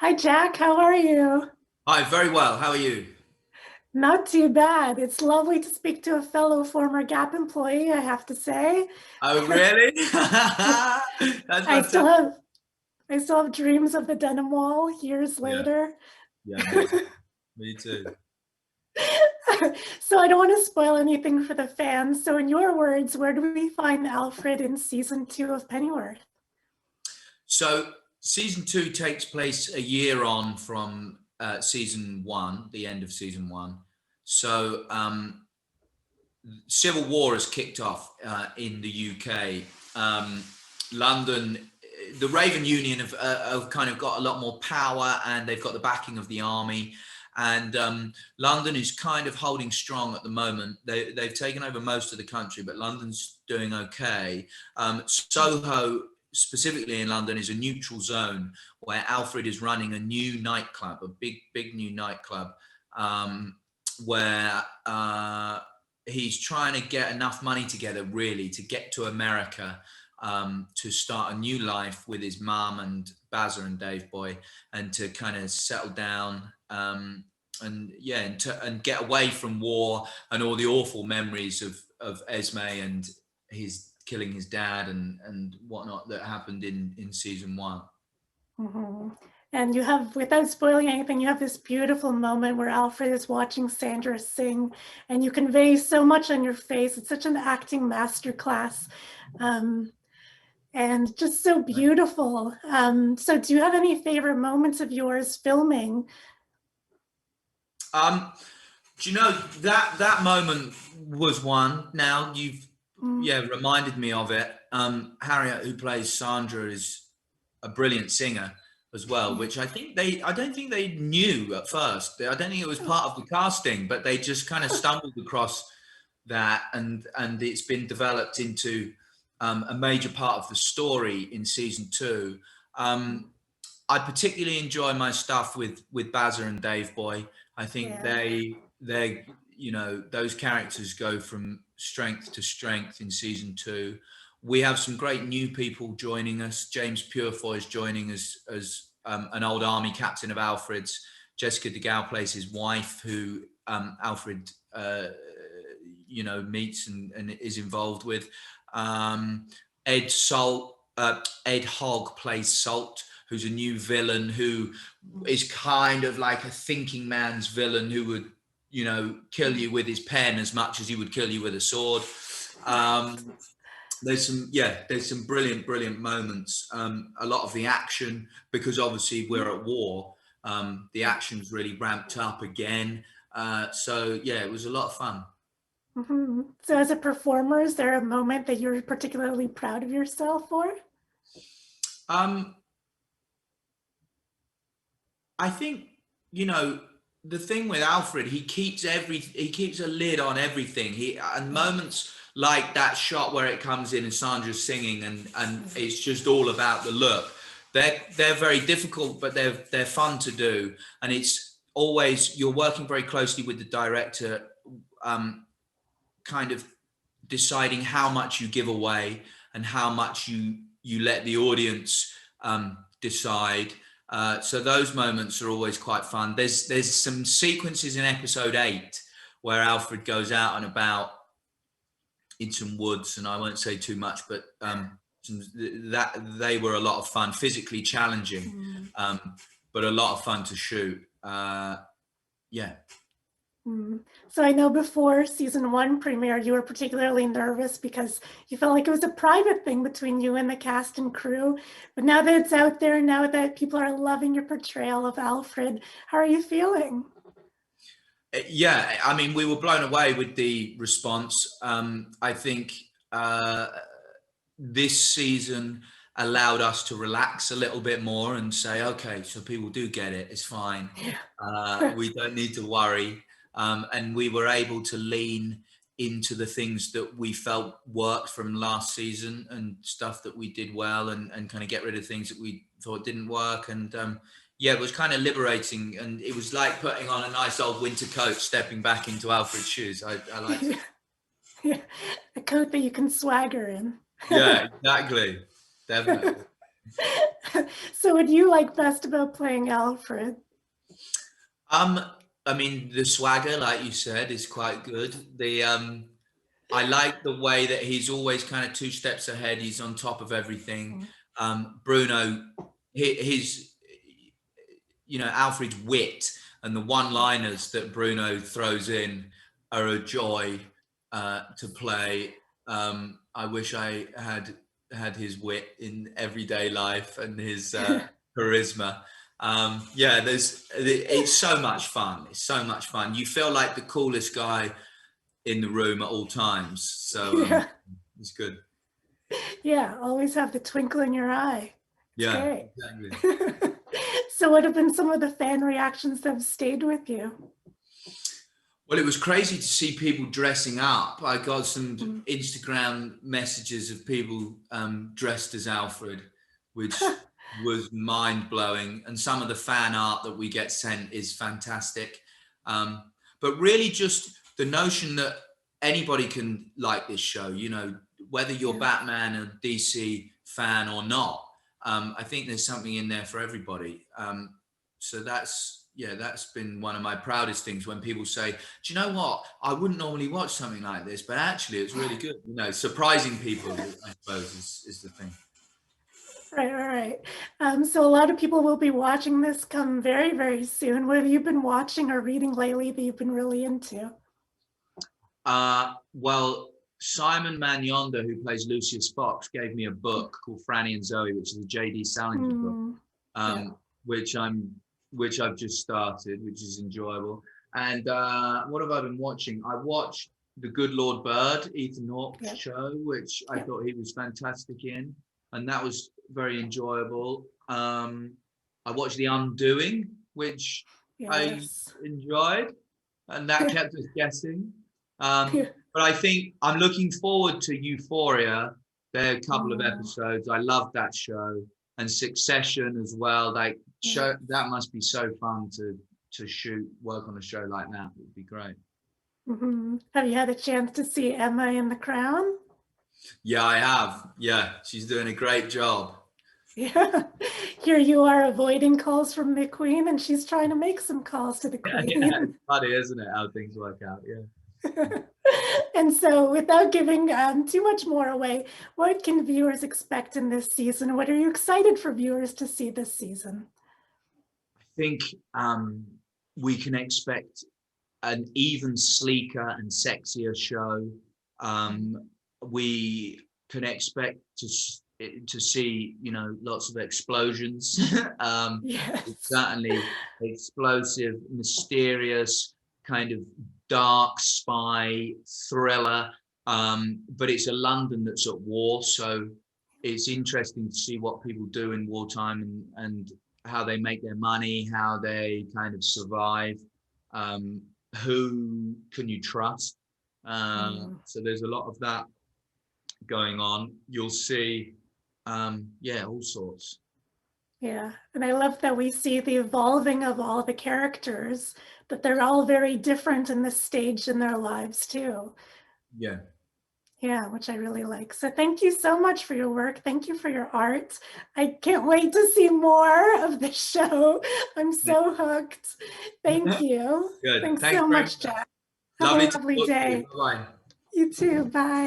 Hi, Jack. How are you? Hi, very well. How are you? Not too bad. It's lovely to speak to a fellow former Gap employee, I have to say. Oh, really? That's I still fantastic. have I still have dreams of the denim wall years Yeah, later. yeah, me too. Me too. So I don't want to spoil anything for the fans. So in your words, where do we find Alfred in season two of Pennyworth? So, season two takes place a year on from season one, the end of season one. So, civil war has kicked off in the UK. London, the Raven Union have kind of got a lot more power, and they've got the backing of the army. And London is kind of holding strong at the moment. They've taken over most of the country, but London's doing okay. Soho, specifically in London, is a neutral zone where Alfred is running a new nightclub, a big new nightclub, where he's trying to get enough money together, really, to get to America, to start a new life with his mum and Bazza and Dave Boy, and to kind of settle down, and yeah, and get away from war and all the awful memories of Esme and his killing his dad and whatnot that happened in season one. Mhm. And you have, without spoiling anything, you have this beautiful moment where Alfred is watching Sandra sing, and you convey so much on your face. It's such an acting masterclass, um, and just so beautiful. So, do you have any favorite moments of yours filming? Um, do you know that moment was one? Now you've Mm, yeah reminded me of it. Harriet, who plays Sandra, is a brilliant singer as well, yeah. which I don't think they knew at first. I don't think it was part of the casting, but they just kind of stumbled across that, and it's been developed into a major part of the story in season two. Um, I particularly enjoy my stuff with Bazza and Dave Boy. I think Yeah. they those characters go from strength to strength in season two. We have some great new people joining us. James Purefoy is joining us as an old army captain of Alfred's. Jessica DeGale plays his wife, who Alfred meets and is involved with. Um, Ed Hogg plays Salt, who's a new villain who is kind of like a thinking man's villain who would, kill you with his pen as much as he would kill you with a sword. Um, there's some brilliant moments. A lot of the action, because obviously we're at war, the action's really ramped up again. So yeah, it was a lot of fun. Mhm. So, as a performer, is there a moment that you're particularly proud of yourself for? Um, I think you know the thing with Alfred, he keeps a lid on everything. He and moments like that shot where it comes in and Sandra's singing and it's just all about the look. They're very difficult, but they're fun to do, and it's always you're working very closely with the director, um, kind of deciding how much you give away and how much you let the audience decide. So those moments are always quite fun. There's some sequences in episode 8 where Alfred goes out and about in some woods, and I won't say too much, but that they were a lot of fun, physically challenging, Mm. um, but a lot of fun to shoot. Yeah. Mm. So I know before season one premiere, you were particularly nervous because you felt like it was a private thing between you and the cast and crew. But now that it's out there, now that people are loving your portrayal of Alfred, how are you feeling? Yeah, I mean, we were blown away with the response. I think uh, this season allowed us to relax a little bit more and say, okay, so people do get it. It's fine. Yeah. We don't need to worry. And we were able to lean into the things that we felt worked from last season and stuff that we did well, and kind of get rid of things that we thought didn't work. And yeah, it was kind of liberating. And it was like putting on a nice old winter coat, stepping back into Alfred's shoes. I liked it. Yeah. A coat that you can swagger in. Yeah, exactly. Definitely. So what do you like best about playing Alfred? Um, I mean, the swagger, like you said, is quite good. I like the way that he's always kind of two steps ahead. He's on top of everything. Mm. Bruno, his, Alfred's wit and the one-liners that Bruno throws in are a joy to play. I wish I had his wit in everyday life and his charisma. Yeah, it's so much fun. It's so much fun. You feel like the coolest guy in the room at all times. So Yeah, it's good. yeah, always have the twinkle in your eye. It's Yeah, great. exactly. So what have been some of the fan reactions that have stayed with you? Well, it was crazy to see people dressing up. I got some Mm. Instagram messages of people dressed as Alfred, which was mind blowing. And some of the fan art that we get sent is fantastic. But really, just the notion that anybody can like this show, whether you're Yeah. Batman or DC fan or not. I think there's something in there for everybody. So that's been one of my proudest things when people say, do you know what, I wouldn't normally watch something like this, but actually it's really good. Surprising people, I suppose, is the thing. Right, right, right. So a lot of people will be watching this come very, very soon. What have you been watching or reading lately that you've been really into? Well, Simon Magnonda, who plays Lucius Fox, gave me a book called Franny and Zoe, which is a J.D. Salinger book, Mm, yeah, which I've just started, which is enjoyable. And what have I been watching? I watched The Good Lord Bird, Ethan Hawke's yeah, show, which I yeah, thought he was fantastic in, and that was very enjoyable. I watched The Undoing, which I yes. enjoyed, and that kept us guessing. Yeah. But I think I'm looking forward to Euphoria. There are a couple of Mm, episodes. I love that show, and Succession as well. Like yeah. show that must be so fun to work on a show like that. It would be great. Mhm. Have you had a chance to see Emma in The Crown? Yeah, I have. Yeah, she's doing a great job. Yeah. Here you are avoiding calls from the Queen, and she's trying to make some calls to the Yeah, Queen. it's funny, isn't it, how things work out? Yeah. And so, without giving too much more away, what can viewers expect in this season? What are you excited for viewers to see this season? I think we can expect an even sleeker and sexier show. We can expect to see, lots of explosions. It's Yes. certainly explosive, mysterious, kind of dark spy thriller. But it's a London that's at war, so it's interesting to see what people do in wartime and how they make their money, how they kind of survive. Um, who can you trust? Mm. So there's a lot of that going on. You'll see, all sorts. Yeah, and I love that we see the evolving of all the characters, that they're all very different in this stage in their lives too. Yeah. Yeah, which I really like. So thank you so much for your work. Thank you for your art. I can't wait to see more of the show. I'm so hooked. Thank you. Good. Thanks Thanks so very much, much. Jack. Have a Lovely to lovely talk to you. day. Bye bye. You too. Bye.